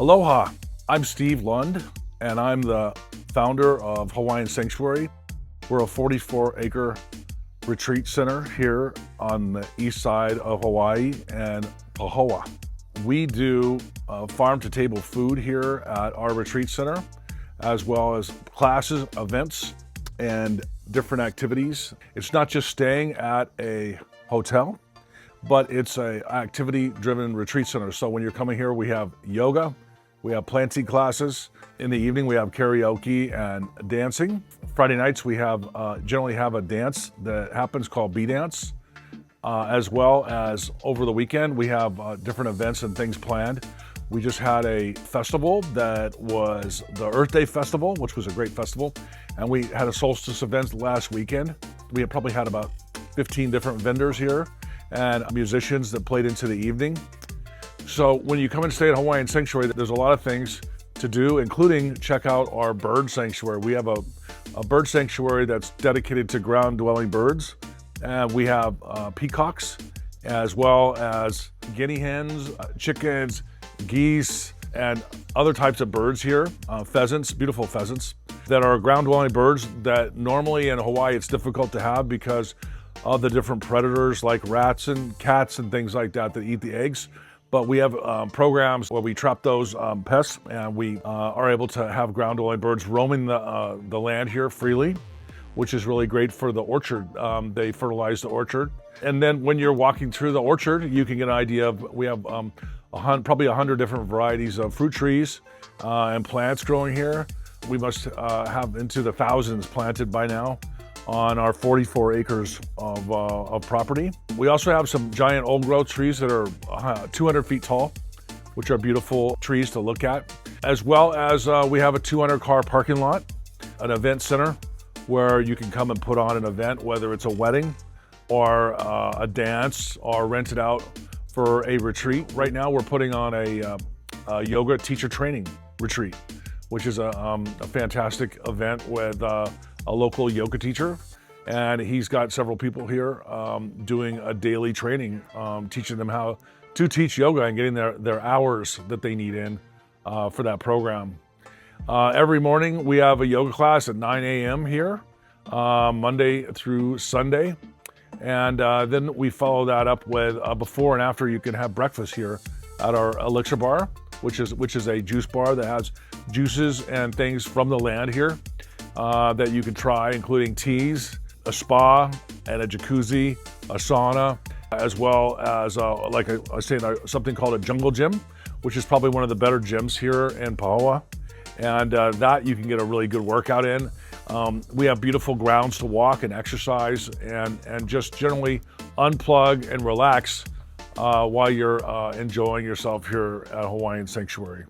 Aloha, I'm Steve Lund, and I'm the founder of Hawaiian Sanctuary. We're a 44-acre retreat center here on the east side of Hawaii and Pahoa. We do farm-to-table food here at our retreat center, as well as classes, events, and different activities. It's not just staying at a hotel, but it's an activity-driven retreat center. So when you're coming here, we have yoga, we have planting classes. In the evening, we have karaoke and dancing. Friday nights, we have generally have a dance that happens called Bee Dance, as well as over the weekend, we have different events and things planned. We just had a festival that was the Earth Day Festival, which was a great festival. And we had a solstice event last weekend. We had probably had about 15 different vendors here and musicians that played into the evening. So when you come and stay at Hawaiian Sanctuary, there's a lot of things to do, including check out our bird sanctuary. We have a bird sanctuary that's dedicated to ground-dwelling birds. And we have peacocks, as well as guinea hens, chickens, geese, and other types of birds here. Pheasants, beautiful pheasants, that are ground-dwelling birds that normally in Hawaii it's difficult to have because of the different predators like rats and cats and things like that that eat the eggs. But we have programs where we trap those pests, and we are able to have ground-dwelling birds roaming the land here freely, which is really great for the orchard. They fertilize the orchard. And then when you're walking through the orchard, you can get an idea of, we have probably 100 different varieties of fruit trees and plants growing here. We must have into the thousands planted by now on our 44 acres of property. We also have some giant old growth trees that are 200 feet tall, which are beautiful trees to look at. As well as we have a 200 car parking lot, an event center where you can come and put on an event, whether it's a wedding or a dance or rent it out for a retreat. Right now we're putting on a yoga teacher training retreat, which is a fantastic event with a local yoga teacher. And he's got several people here doing a daily training, teaching them how to teach yoga and getting their hours that they need in for that program. Every morning we have a yoga class at 9 a.m. here, Monday through Sunday. And then we follow that up with before and after. You can have breakfast here at our Elixir Bar, which is a juice bar that has juices and things from the land here that you can try, including teas, a spa, and a jacuzzi, a sauna, as well as something called a jungle gym, which is probably one of the better gyms here in Pahoa. And that you can get a really good workout in. We have beautiful grounds to walk and exercise and just generally unplug and relax while you're enjoying yourself here at Hawaiian Sanctuary.